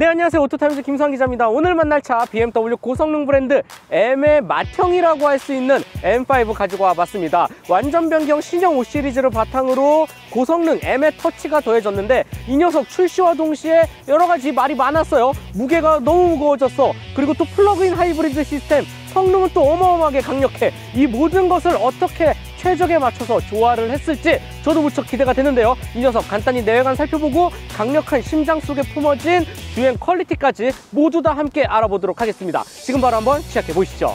네, 안녕하세요. 오토타임즈 김수환 기자입니다. 오늘 만날 차 BMW 고성능 브랜드 M의 맏형이라고 할 수 있는 M5 가지고 와봤습니다. 완전 변경 신형 5 시리즈를 바탕으로 고성능 M의 터치가 더해졌는데 이 녀석 출시와 동시에 여러가지 말이 많았어요. 무게가 너무 무거워졌어. 그리고 또 플러그인 하이브리드 시스템, 성능은 또 어마어마하게 강력해. 이 모든 것을 어떻게 최적에 맞춰서 조화를 했을지 저도 무척 기대가 되는데요. 이 녀석 간단히 내외관 살펴보고 강력한 심장 속에 품어진 주행 퀄리티까지 모두 다 함께 알아보도록 하겠습니다. 지금 바로 한번 시작해 보시죠.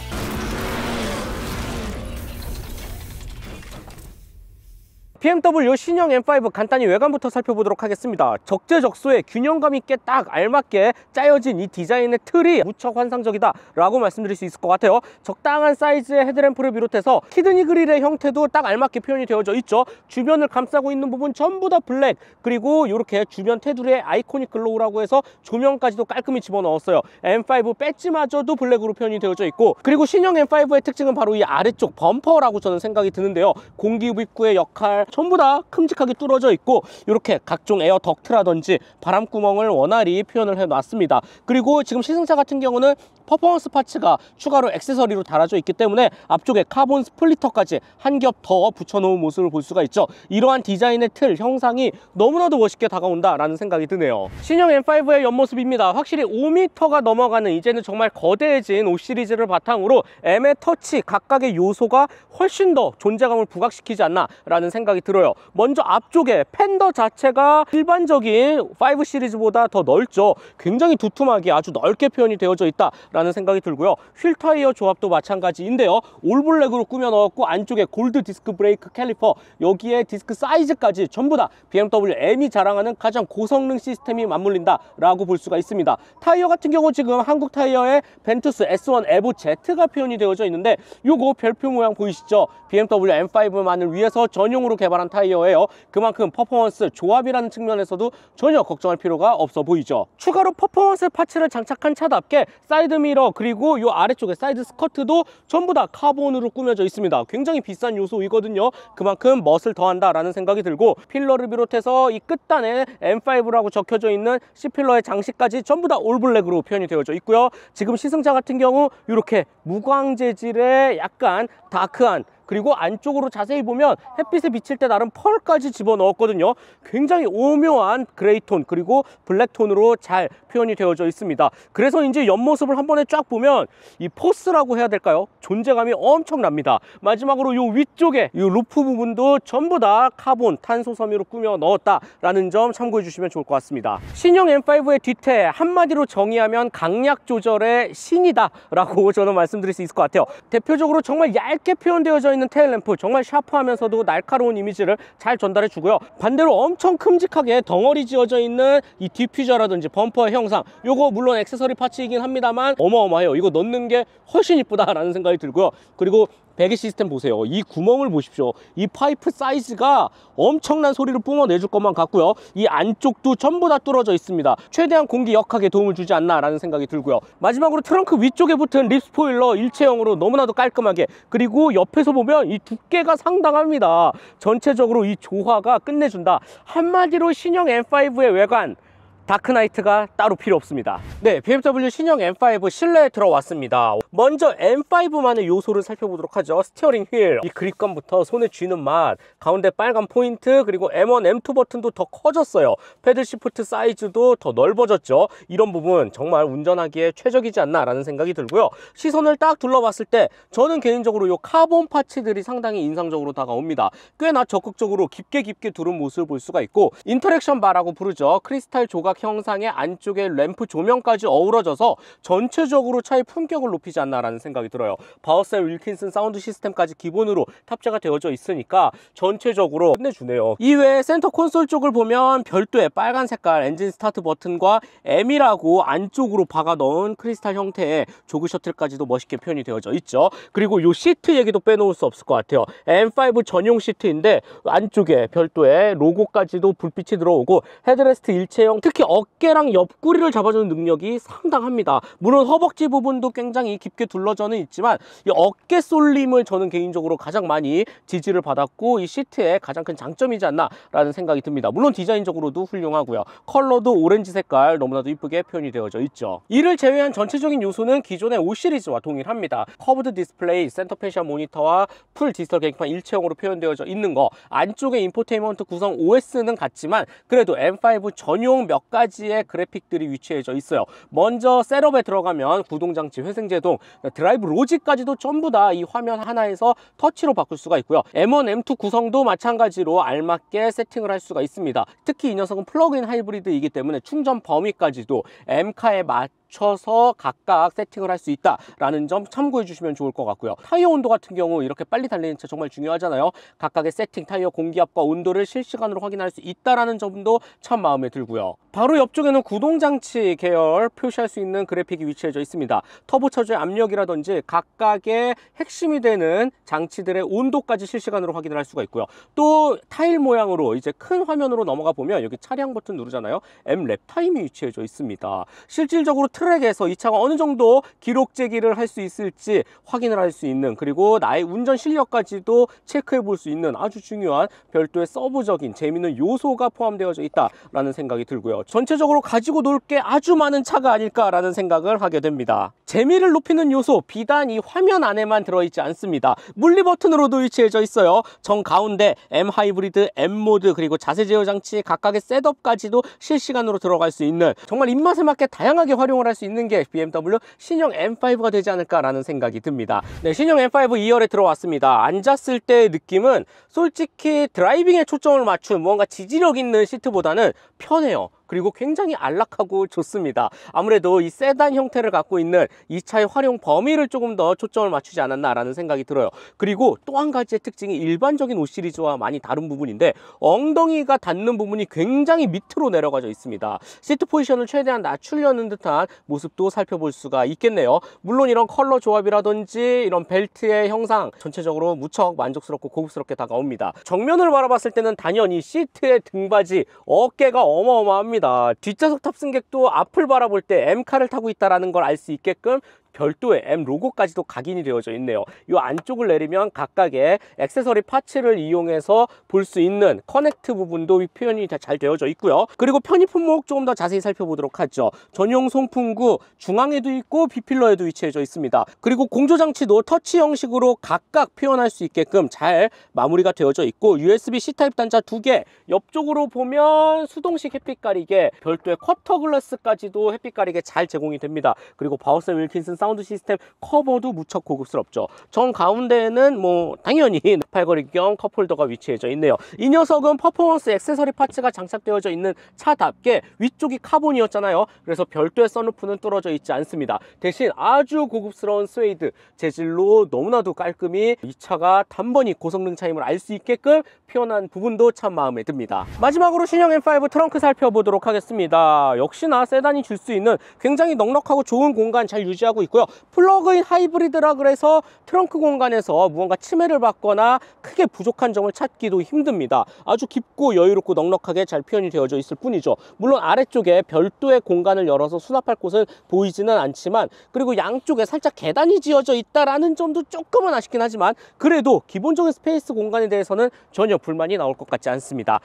BMW 신형 M5 간단히 외관부터 살펴보도록 하겠습니다. 적재적소에 균형감 있게 딱 알맞게 짜여진 이 디자인의 틀이 무척 환상적이다 라고 말씀드릴 수 있을 것 같아요. 적당한 사이즈의 헤드램프를 비롯해서 키드니 그릴의 형태도 딱 알맞게 표현이 되어져 있죠. 주변을 감싸고 있는 부분 전부 다 블랙, 그리고 이렇게 주변 테두리에 아이코닉 글로우라고 해서 조명까지도 깔끔히 집어넣었어요. M5 배지마저도 블랙으로 표현이 되어져 있고, 그리고 신형 M5의 특징은 바로 이 아래쪽 범퍼라고 저는 생각이 드는데요. 공기흡 입구의 역할 전부 다 큼직하게 뚫어져 있고, 이렇게 각종 에어 덕트라든지 바람구멍을 원활히 표현을 해놨습니다. 그리고 지금 시승차 같은 경우는 퍼포먼스 파츠가 추가로 액세서리로 달아져 있기 때문에 앞쪽에 카본 스플리터까지 한 겹 더 붙여놓은 모습을 볼 수가 있죠. 이러한 디자인의 틀, 형상이 너무나도 멋있게 다가온다 라는 생각이 드네요. 신형 M5의 옆모습입니다. 확실히 5m가 넘어가는, 이제는 정말 거대해진 5 시리즈를 바탕으로 M의 터치 각각의 요소가 훨씬 더 존재감을 부각시키지 않나 라는 생각이 들어요. 먼저 앞쪽에 팬더 자체가 일반적인 5 시리즈보다 더 넓죠. 굉장히 두툼하게 아주 넓게 표현이 되어져 있다 라는 생각이 들고요. 휠 타이어 조합도 마찬가지인데요. 올블랙으로 꾸며 넣었고, 안쪽에 골드 디스크 브레이크 캘리퍼, 여기에 디스크 사이즈까지 전부 다 BMW M이 자랑하는 가장 고성능 시스템이 맞물린다 라고 볼 수가 있습니다. 타이어 같은 경우 지금 한국 타이어에 벤투스 S1 에보 Z가 표현이 되어져 있는데, 요거 별표 모양 보이시죠? BMW M5만을 위해서 전용으로 개발한 타이어예요. 그만큼 퍼포먼스, 조합이라는 측면에서도 전혀 걱정할 필요가 없어 보이죠. 추가로 퍼포먼스 파츠를 장착한 차답게 사이드 미러, 그리고 요 아래쪽에 사이드 스커트도 전부 다 카본으로 꾸며져 있습니다. 굉장히 비싼 요소이거든요. 그만큼 멋을 더한다 라는 생각이 들고, 필러를 비롯해서 이 끝단에 M5라고 적혀져 있는 C필러의 장식까지 전부 다 올블랙으로 표현이 되어져 있고요. 지금 시승차 같은 경우 이렇게 무광 재질의 약간 다크한, 그리고 안쪽으로 자세히 보면 햇빛에 비칠 때 나름 펄까지 집어넣었거든요. 굉장히 오묘한 그레이톤 그리고 블랙톤으로 잘 표현이 되어져 있습니다. 그래서 이제 옆모습을 한 번에 쫙 보면 이 포스라고 해야 될까요? 존재감이 엄청납니다. 마지막으로 요 위쪽에 이 루프 부분도 전부 다 카본 탄소 섬유로 꾸며 넣었다라는 점 참고해 주시면 좋을 것 같습니다. 신형 M5의 뒤태 한마디로 정의하면 강약 조절의 신이다 라고 저는 말씀드릴 수 있을 것 같아요. 대표적으로 정말 얇게 표현되어져 있는 테일램프, 정말 샤프하면서도 날카로운 이미지를 잘 전달해 주고요. 반대로 엄청 큼직하게 덩어리 지어져 있는 이 디퓨저라든지 범퍼의 형상, 요거 물론 액세서리 파츠이긴 합니다만 어마어마해요. 이거 넣는 게 훨씬 이쁘다라는 생각이 들고요. 그리고 배기 시스템 보세요. 이 구멍을 보십시오. 이 파이프 사이즈가 엄청난 소리를 뿜어내줄 것만 같고요. 이 안쪽도 전부 다 뚫어져 있습니다. 최대한 공기 역학에 도움을 주지 않나 라는 생각이 들고요. 마지막으로 트렁크 위쪽에 붙은 립 스포일러 일체형으로 너무나도 깔끔하게, 그리고 옆에서 보면 이 두께가 상당합니다. 전체적으로 이 조화가 끝내준다. 한마디로 신형 M5의 외관, 다크나이트가 따로 필요 없습니다. 네, BMW 신형 M5 실내에 들어왔습니다. 먼저 M5만의 요소를 살펴보도록 하죠. 스티어링 휠, 이 그립감부터 손에 쥐는 맛, 가운데 빨간 포인트, 그리고 M1, M2 버튼도 더 커졌어요. 패들 시프트 사이즈도 더 넓어졌죠. 이런 부분 정말 운전하기에 최적이지 않나 라는 생각이 들고요. 시선을 딱 둘러봤을 때 저는 개인적으로 이 카본 파츠들이 상당히 인상적으로 다가옵니다. 꽤나 적극적으로 깊게 두른 모습을 볼 수가 있고, 인터랙션 바라고 부르죠. 크리스탈 조각 형상의 안쪽에 램프 조명까지 어우러져서 전체적으로 차의 품격을 높이지 않나라는 생각이 들어요. 바우셀 윌킨슨 사운드 시스템까지 기본으로 탑재가 되어져 있으니까 전체적으로 끝내주네요. 이외에 센터 콘솔 쪽을 보면 별도의 빨간 색깔 엔진 스타트 버튼과 M이라고 안쪽으로 박아 넣은 크리스탈 형태의 조그 셔틀까지도 멋있게 표현이 되어져 있죠. 그리고 이 시트 얘기도 빼놓을 수 없을 것 같아요. M5 전용 시트인데 안쪽에 별도의 로고까지도 불빛이 들어오고, 헤드레스트 일체형, 특히 어깨랑 옆구리를 잡아주는 능력이 상당합니다. 물론 허벅지 부분도 굉장히 깊게 둘러져는 있지만 이 어깨 쏠림을 저는 개인적으로 가장 많이 지지를 받았고 이 시트의 가장 큰 장점이지 않나 라는 생각이 듭니다. 물론 디자인적으로도 훌륭하고요. 컬러도 오렌지 색깔 너무나도 이쁘게 표현이 되어져 있죠. 이를 제외한 전체적인 요소는 기존의 5 시리즈와 동일합니다. 커브드 디스플레이, 센터 패시아 모니터와 풀 디지털 계기판 일체형으로 표현되어져 있는 거, 안쪽에 인포테인먼트 구성 OS는 같지만 그래도 M5 전용 몇 가지의 그래픽들이 위치해져 있어요. 먼저 셋업에 들어가면 구동장치, 회생제동, 드라이브 로직까지도 전부 다 이 화면 하나에서 터치로 바꿀 수가 있고요. M1, M2 구성도 마찬가지로 알맞게 세팅을 할 수가 있습니다. 특히 이 녀석은 플러그인 하이브리드이기 때문에 충전 범위까지도 M카에 맞춰서 각각 세팅을 할 수 있다라는 점 참고해 주시면 좋을 것 같고요. 타이어 온도 같은 경우 이렇게 빨리 달리는 차 정말 중요하잖아요. 각각의 세팅, 타이어 공기압과 온도를 실시간으로 확인할 수 있다는 점도 참 마음에 들고요. 바로 옆쪽에는 구동장치 계열 표시할 수 있는 그래픽이 위치해져 있습니다. 터보차저의 압력이라든지 각각의 핵심이 되는 장치들의 온도까지 실시간으로 확인을 할 수가 있고요. 또 타일 모양으로 이제 큰 화면으로 넘어가 보면 여기 차량 버튼 누르잖아요. M 랩 타임이 위치해져 있습니다. 실질적으로 트랙에서 이 차가 어느 정도 기록 재기를 할 수 있을지 확인을 할 수 있는, 그리고 나의 운전 실력까지도 체크해 볼 수 있는 아주 중요한 별도의 서브적인 재미있는 요소가 포함되어져 있다라는 생각이 들고요. 전체적으로 가지고 놀 게 아주 많은 차가 아닐까라는 생각을 하게 됩니다. 재미를 높이는 요소, 비단 이 화면 안에만 들어있지 않습니다. 물리 버튼으로도 위치해져 있어요. 정 가운데 M 하이브리드, M 모드, 그리고 자세 제어 장치 각각의 셋업까지도 실시간으로 들어갈 수 있는, 정말 입맛에 맞게 다양하게 활용을 할 수 있는 게 BMW 신형 M5가 되지 않을까라는 생각이 듭니다. 네, 신형 M5 2열에 들어왔습니다. 앉았을 때의 느낌은 솔직히 드라이빙에 초점을 맞춘 뭔가 지지력 있는 시트보다는 편해요. 그리고 굉장히 안락하고 좋습니다. 아무래도 이 세단 형태를 갖고 있는 이 차의 활용 범위를 조금 더 초점을 맞추지 않았나라는 생각이 들어요. 그리고 또 한 가지의 특징이 일반적인 5 시리즈와 많이 다른 부분인데 엉덩이가 닿는 부분이 굉장히 밑으로 내려가져 있습니다. 시트 포지션을 최대한 낮추려는 듯한 모습도 살펴볼 수가 있겠네요. 물론 이런 컬러 조합이라든지 이런 벨트의 형상 전체적으로 무척 만족스럽고 고급스럽게 다가옵니다. 정면을 바라봤을 때는 당연히 시트의 등받이, 어깨가 어마어마합니다. 뒷좌석 탑승객도 앞을 바라볼 때 M카를 타고 있다는 걸 알 수 있게끔 별도의 M 로고까지도 각인이 되어져 있네요. 이 안쪽을 내리면 각각의 액세서리 파츠를 이용해서 볼 수 있는 커넥트 부분도 표현이 잘 되어져 있고요. 그리고 편의 품목 조금 더 자세히 살펴보도록 하죠. 전용 송풍구 중앙에도 있고 B필러에도 위치해져 있습니다. 그리고 공조 장치도 터치 형식으로 각각 표현할 수 있게끔 잘 마무리가 되어져 있고 USB-C 타입 단자 2개, 옆쪽으로 보면 수동식 햇빛 가리개, 별도의 쿼터 글라스까지도 햇빛 가리개 잘 제공이 됩니다. 그리고 바우슨 윌킨슨 사운드 시스템 커버도 무척 고급스럽죠. 정 가운데에는 뭐 당연히 팔걸이경 컵홀더가 위치해져 있네요. 이 녀석은 퍼포먼스 액세서리 파츠가 장착되어져 있는 차답게 위쪽이 카본이었잖아요. 그래서 별도의 선루프는 뚫어져 있지 않습니다. 대신 아주 고급스러운 스웨이드 재질로 너무나도 깔끔히 이 차가 단번이 고성능 차임을 알 수 있게끔 표현한 부분도 참 마음에 듭니다. 마지막으로 신형 M5 트렁크 살펴보도록 하겠습니다. 역시나 세단이 줄 수 있는 굉장히 넉넉하고 좋은 공간 잘 유지하고 있고요. 플러그인 하이브리드라 그래서 트렁크 공간에서 무언가 침해를 받거나 크게 부족한 점을 찾기도 힘듭니다. 아주 깊고 여유롭고 넉넉하게 잘 표현이 되어져 있을 뿐이죠. 물론 아래쪽에 별도의 공간을 열어서 수납할 곳은 보이지는 않지만, 그리고 양쪽에 살짝 계단이 지어져 있다라는 점도 조금은 아쉽긴 하지만 그래도 기본적인 스페이스 공간에 대해서는 전혀 불만이 나올 것 같지 않습니다.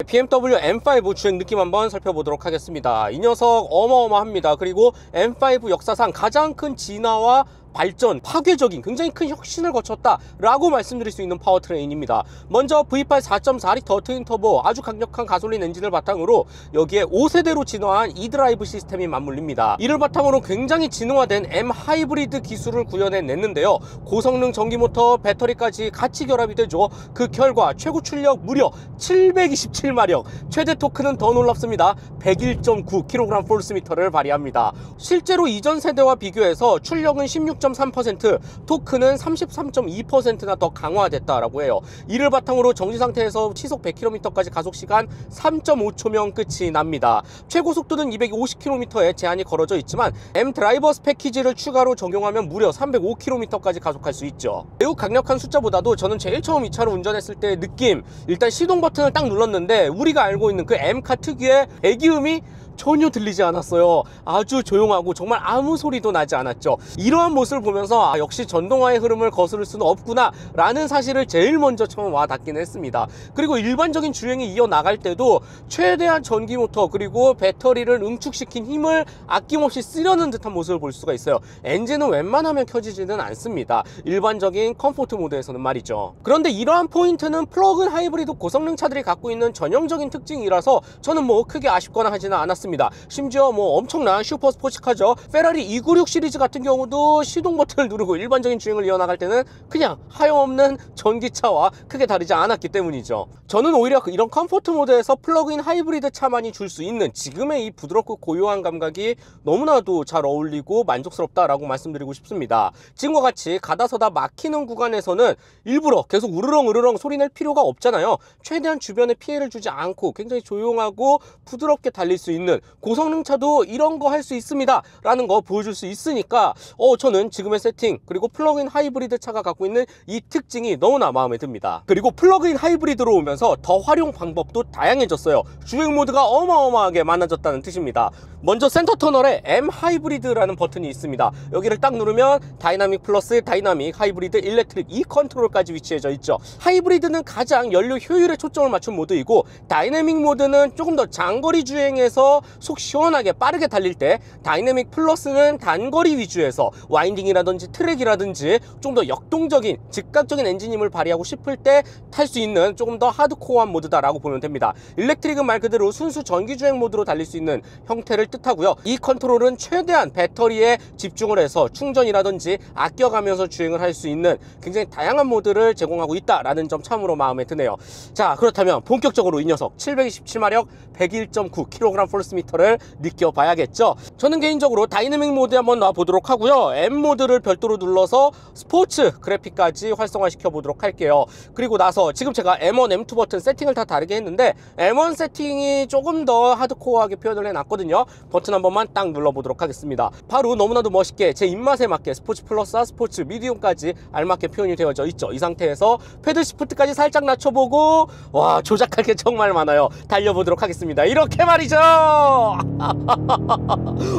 BMW M5 주행 느낌 한번 살펴보도록 하겠습니다. 이 녀석 어마어마합니다. 그리고 M5 역사상 가장 큰 진화와 발전, 파괴적인 굉장히 큰 혁신을 거쳤다 라고 말씀드릴 수 있는 파워트레인입니다. 먼저 V8 4.4L 트윈터보 아주 강력한 가솔린 엔진을 바탕으로 여기에 5세대로 진화한 e드라이브 시스템이 맞물립니다. 이를 바탕으로 굉장히 진화된 M 하이브리드 기술을 구현해냈는데요. 고성능 전기모터, 배터리까지 같이 결합이 되죠. 그 결과 최고 출력 무려 727마력, 최대 토크는 더 놀랍습니다. 101.9kg 포스미터를 발휘합니다. 실제로 이전 세대와 비교해서 출력은 16 16.3%, 토크는 33.2%나 더 강화됐다라고 해요. 이를 바탕으로 정지 상태에서 시속 100km까지 가속시간 3.5초면 끝이 납니다. 최고 속도는 250km에 제한이 걸어져 있지만 M 드라이버스 패키지를 추가로 적용하면 무려 305km까지 가속할 수 있죠. 매우 강력한 숫자보다도 저는 제일 처음 이 차를 운전했을 때의 느낌, 일단 시동 버튼을 딱 눌렀는데 우리가 알고 있는 그 M카 특유의 배기음이 전혀 들리지 않았어요. 아주 조용하고 정말 아무 소리도 나지 않았죠. 이러한 모습을 보면서 역시 전동화의 흐름을 거스를 수는 없구나 라는 사실을 제일 먼저 처음 와닿긴 했습니다. 그리고 일반적인 주행이 이어나갈 때도 최대한 전기 모터 그리고 배터리를 응축시킨 힘을 아낌없이 쓰려는 듯한 모습을 볼 수가 있어요. 엔진은 웬만하면 켜지지는 않습니다. 일반적인 컴포트 모드에서는 말이죠. 그런데 이러한 포인트는 플러그인 하이브리드 고성능 차들이 갖고 있는 전형적인 특징이라서 저는 뭐 크게 아쉽거나 하지는 않았습니다. 심지어 뭐 엄청난 슈퍼 스포츠카죠. 페라리 296 시리즈 같은 경우도 시동 버튼을 누르고 일반적인 주행을 이어나갈 때는 그냥 하염없는 전기차와 크게 다르지 않았기 때문이죠. 저는 오히려 이런 컴포트 모드에서 플러그인 하이브리드 차만이 줄 수 있는 지금의 이 부드럽고 고요한 감각이 너무나도 잘 어울리고 만족스럽다라고 말씀드리고 싶습니다. 지금과 같이 가다서다 막히는 구간에서는 일부러 계속 우르렁 소리 낼 필요가 없잖아요. 최대한 주변에 피해를 주지 않고 굉장히 조용하고 부드럽게 달릴 수 있는 고성능차도 이런 거 할 수 있습니다 라는 거 보여줄 수 있으니까 저는 지금의 세팅 그리고 플러그인 하이브리드 차가 갖고 있는 이 특징이 너무나 마음에 듭니다. 그리고 플러그인 하이브리드로 오면서 더 활용 방법도 다양해졌어요. 주행 모드가 어마어마하게 많아졌다는 뜻입니다. 먼저 센터 터널에 M 하이브리드라는 버튼이 있습니다. 여기를 딱 누르면 다이나믹 플러스, 다이나믹, 하이브리드, 일렉트릭 이 컨트롤까지 위치해져 있죠. 하이브리드는 가장 연료 효율에 초점을 맞춘 모드이고 다이내믹 모드는 조금 더 장거리 주행에서 속 시원하게 빠르게 달릴 때, 다이내믹 플러스는 단거리 위주에서 와인딩이라든지 트랙이라든지 좀 더 역동적인 즉각적인 엔진 힘을 발휘하고 싶을 때 탈 수 있는 조금 더 하드코어한 모드다라고 보면 됩니다. 일렉트릭은 말 그대로 순수 전기 주행 모드로 달릴 수 있는 형태를 뜻하고요. 이 컨트롤은 최대한 배터리에 집중을 해서 충전이라든지 아껴가면서 주행을 할 수 있는 굉장히 다양한 모드를 제공하고 있다라는 점 참으로 마음에 드네요. 자, 그렇다면 본격적으로 이 녀석 727마력 101.9kg 포르스 미터를 느껴봐야겠죠. 저는 개인적으로 다이내믹 모드에 한번 놔보도록 하고요. M 모드를 별도로 눌러서 스포츠 그래픽까지 활성화시켜 보도록 할게요. 그리고 나서 지금 제가 M1, M2 버튼 세팅을 다 다르게 했는데 M1 세팅이 조금 더 하드코어하게 표현을 해놨거든요. 버튼 한 번만 딱 눌러보도록 하겠습니다. 바로 너무나도 멋있게 제 입맛에 맞게 스포츠 플러스와 스포츠 미디움까지 알맞게 표현이 되어져 있죠. 이 상태에서 패들 시프트까지 살짝 낮춰보고 와, 조작할 게 정말 많아요. 달려보도록 하겠습니다. 이렇게 말이죠.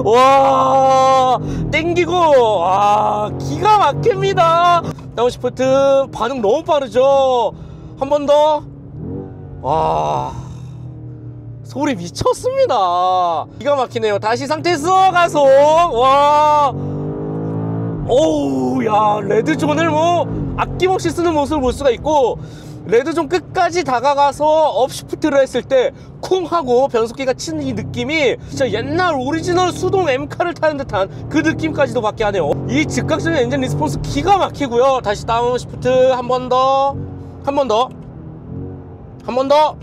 와, 땡기고 와, 기가 막힙니다. 다운 시프트 반응 너무 빠르죠. 한 번 더. 와, 소리 미쳤습니다. 기가 막히네요. 다시 상태에서 가속. 와, 오우, 야, 레드존을 뭐 아낌없이 쓰는 모습을 볼 수가 있고, 레드존 끝까지 다가가서 업시프트를 했을 때 쿵 하고 변속기가 치는 이 느낌이 진짜 옛날 오리지널 수동 M카를 타는 듯한 그 느낌까지도 받게 하네요. 이 즉각적인 엔진 리스폰스 기가 막히고요. 다시 다운 시프트 한 번 더, 한 번 더, 한 번 더.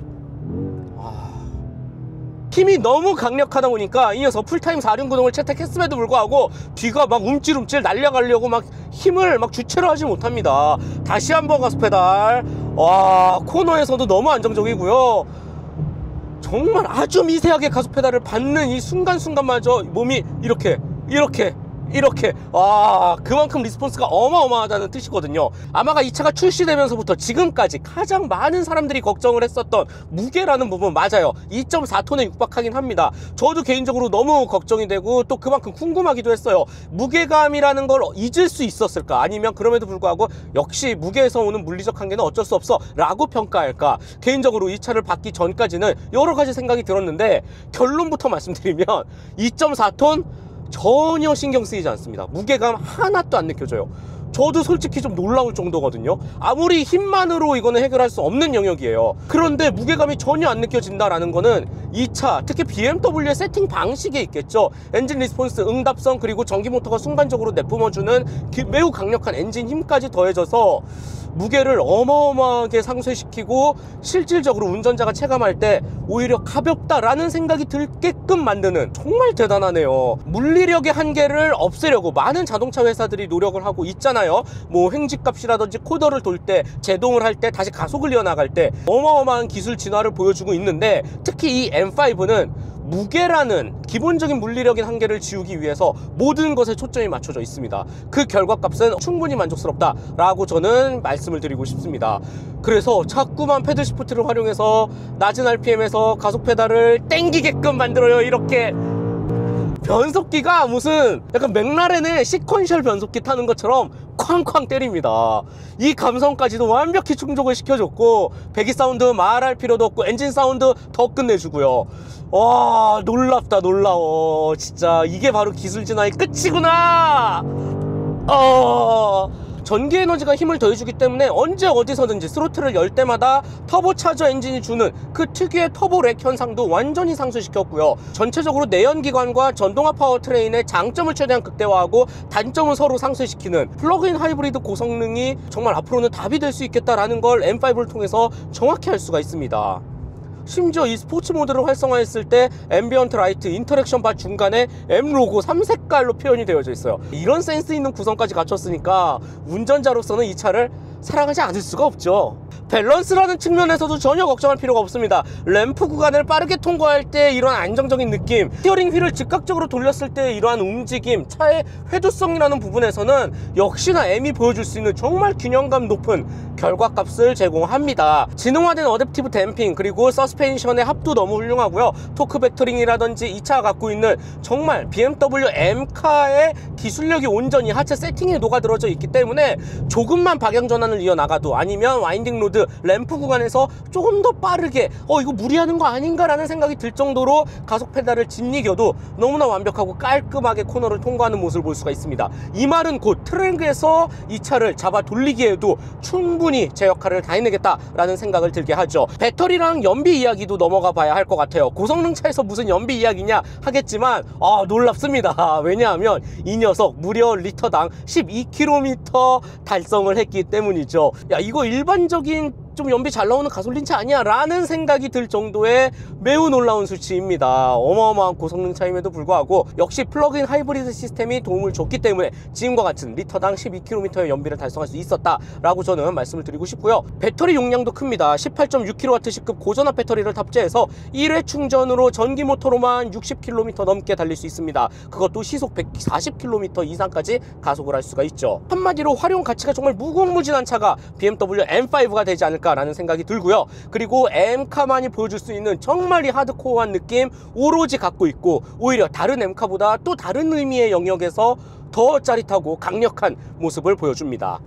힘이 너무 강력하다 보니까 이 녀석 풀타임 4륜구동을 채택했음에도 불구하고 뒤가 막 움찔움찔 날려가려고 막 힘을 막 주체를 하지 못합니다. 다시 한번 가속 페달. 와, 코너에서도 너무 안정적이고요. 정말 아주 미세하게 가속 페달을 밟는 이 순간순간마저 몸이 이렇게 와, 그만큼 리스폰스가 어마어마하다는 뜻이거든요. 아마가 이 차가 출시되면서부터 지금까지 가장 많은 사람들이 걱정을 했었던 무게라는 부분 맞아요. 2.4톤에 육박하긴 합니다. 저도 개인적으로 너무 걱정이 되고 또 그만큼 궁금하기도 했어요. 무게감이라는 걸 잊을 수 있었을까, 아니면 그럼에도 불구하고 역시 무게에서 오는 물리적 한계는 어쩔 수 없어 라고 평가할까. 개인적으로 이 차를 받기 전까지는 여러 가지 생각이 들었는데 결론부터 말씀드리면 2.4톤 전혀 신경 쓰이지 않습니다. 무게감 하나도 안 느껴져요. 저도 솔직히 좀 놀라울 정도거든요. 아무리 힘만으로 이거는 해결할 수 없는 영역이에요. 그런데 무게감이 전혀 안 느껴진다라는 거는 이 차, 특히 BMW의 세팅 방식에 있겠죠. 엔진 리스폰스, 응답성, 그리고 전기 모터가 순간적으로 내뿜어주는 매우 강력한 엔진 힘까지 더해져서 무게를 어마어마하게 상쇄시키고 실질적으로 운전자가 체감할 때 오히려 가볍다라는 생각이 들게끔 만드는, 정말 대단하네요. 물리력의 한계를 없애려고 많은 자동차 회사들이 노력을 하고 있잖아요. 뭐 횡집값이라든지 코너를 돌 때, 제동을 할 때, 다시 가속을 이어나갈 때 어마어마한 기술 진화를 보여주고 있는데, 특히 이 M5는 무게라는 기본적인 물리력인 한계를 지우기 위해서 모든 것에 초점이 맞춰져 있습니다. 그 결과값은 충분히 만족스럽다라고 저는 말씀을 드리고 싶습니다. 그래서 자꾸만 패들 시프트를 활용해서 낮은 RPM에서 가속 페달을 땡기게끔 만들어요. 이렇게 변속기가 무슨 약간 맥라렌의 시퀀셜 변속기 타는 것처럼 쾅쾅 때립니다. 이 감성까지도 완벽히 충족을 시켜줬고, 배기 사운드 말할 필요도 없고 엔진 사운드 더 끝내주고요. 와, 놀랍다, 놀라워. 진짜 이게 바로 기술 진화의 끝이구나. 전기 에너지가 힘을 더해주기 때문에 언제 어디서든지 스로틀을 열 때마다 터보차저 엔진이 주는 그 특유의 터보렉 현상도 완전히 상쇄시켰고요. 전체적으로 내연기관과 전동화 파워트레인의 장점을 최대한 극대화하고 단점은 서로 상쇄시키는 플러그인 하이브리드 고성능이 정말 앞으로는 답이 될 수 있겠다라는 걸 M5를 통해서 정확히 알 수가 있습니다. 심지어 이 스포츠 모드를 활성화했을 때 앰비언트 라이트, 인터랙션 바 중간에 M 로고 3색깔로 표현이 되어져 있어요. 이런 센스 있는 구성까지 갖췄으니까 운전자로서는 이 차를 사랑하지 않을 수가 없죠. 밸런스라는 측면에서도 전혀 걱정할 필요가 없습니다. 램프 구간을 빠르게 통과할 때 이런 안정적인 느낌, 스티어링 휠을 즉각적으로 돌렸을 때 이러한 움직임, 차의 회두성이라는 부분에서는 역시나 M이 보여줄 수 있는 정말 균형감 높은 결과값을 제공합니다. 지능화된 어댑티브 댐핑, 그리고 서스펜션의 합도 너무 훌륭하고요. 토크 벡터링이라든지 이 차가 갖고 있는 정말 BMW M카의 기술력이 온전히 하체 세팅에 녹아들어져 있기 때문에 조금만 방향 전환을 이어나가도, 아니면 와인딩 로드, 램프 구간에서 조금 더 빠르게 이거 무리하는 거 아닌가 라는 생각이 들 정도로 가속 페달을 짓이겨도 너무나 완벽하고 깔끔하게 코너를 통과하는 모습을 볼 수가 있습니다. 이 말은 곧 트랙에서 이 차를 잡아 돌리기에도 충분히 제 역할을 다 해내겠다라는 생각을 들게 하죠. 배터리랑 연비 이야기도 넘어가 봐야 할 것 같아요. 고성능 차에서 무슨 연비 이야기냐 하겠지만 놀랍습니다. 왜냐하면 이 녀석 무려 리터당 12km 달성을 했기 때문이죠. 야, 이거 일반적인 좀 연비 잘 나오는 가솔린차 아니야? 라는 생각이 들 정도의 매우 놀라운 수치입니다. 어마어마한 고성능 차임에도 불구하고 역시 플러그인 하이브리드 시스템이 도움을 줬기 때문에 지금과 같은 리터당 12km의 연비를 달성할 수 있었다라고 저는 말씀을 드리고 싶고요. 배터리 용량도 큽니다. 18.6kW급 고전압 배터리를 탑재해서 1회 충전으로 전기 모터로만 60km 넘게 달릴 수 있습니다. 그것도 시속 140km 이상까지 가속을 할 수가 있죠. 한마디로 활용 가치가 정말 무궁무진한 차가 BMW M5가 되지 않을까 라는 생각이 들고요. 그리고 M카만이 보여줄 수 있는 정말 이 하드코어한 느낌 오로지 갖고 있고, 오히려 다른 M카보다 또 다른 의미의 영역에서 더 짜릿하고 강력한 모습을 보여줍니다.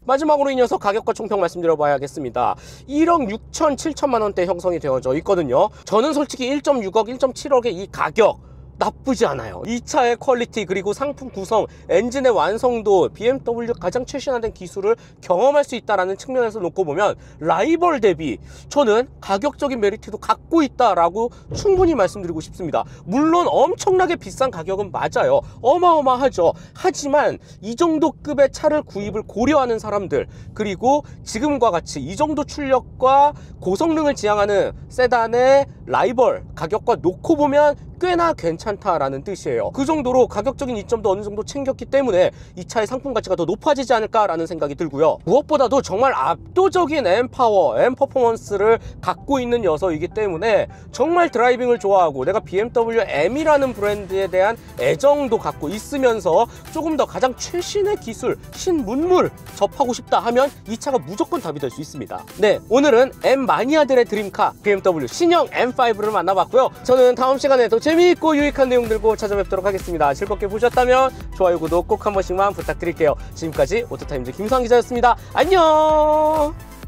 마지막으로 이 녀석 가격과 총평 말씀드려봐야겠습니다. 1억 6천 7천만 원대 형성이 되어져 있거든요. 저는 솔직히 1.6억 1.7억의 이 가격 나쁘지 않아요. 이 차의 퀄리티, 그리고 상품 구성, 엔진의 완성도, BMW 가장 최신화된 기술을 경험할 수 있다는 측면에서 놓고 보면 라이벌 대비 저는 가격적인 메리트도 갖고 있다라고 충분히 말씀드리고 싶습니다. 물론 엄청나게 비싼 가격은 맞아요. 어마어마하죠. 하지만 이 정도 급의 차를 구입을 고려하는 사람들, 그리고 지금과 같이 이 정도 출력과 고성능을 지향하는 세단의 라이벌 가격과 놓고 보면 꽤나 괜찮다라는 뜻이에요. 그 정도로 가격적인 이점도 어느 정도 챙겼기 때문에 이 차의 상품 가치가 더 높아지지 않을까라는 생각이 들고요. 무엇보다도 정말 압도적인 M-파워, M-퍼포먼스를 갖고 있는 녀석이기 때문에 정말 드라이빙을 좋아하고 내가 BMW M이라는 브랜드에 대한 애정도 갖고 있으면서 조금 더 가장 최신의 기술, 신문물 접하고 싶다 하면 이 차가 무조건 답이 될 수 있습니다. 네, 오늘은 M 마니아들의 드림카 BMW 신형 M5를 만나봤고요. 저는 다음 시간에 더 재미있고 유익한 내용 들고 찾아뵙도록 하겠습니다. 즐겁게 보셨다면 좋아요, 구독 꼭 한 번씩만 부탁드릴게요. 지금까지 오토타임즈 김수환 기자였습니다. 안녕.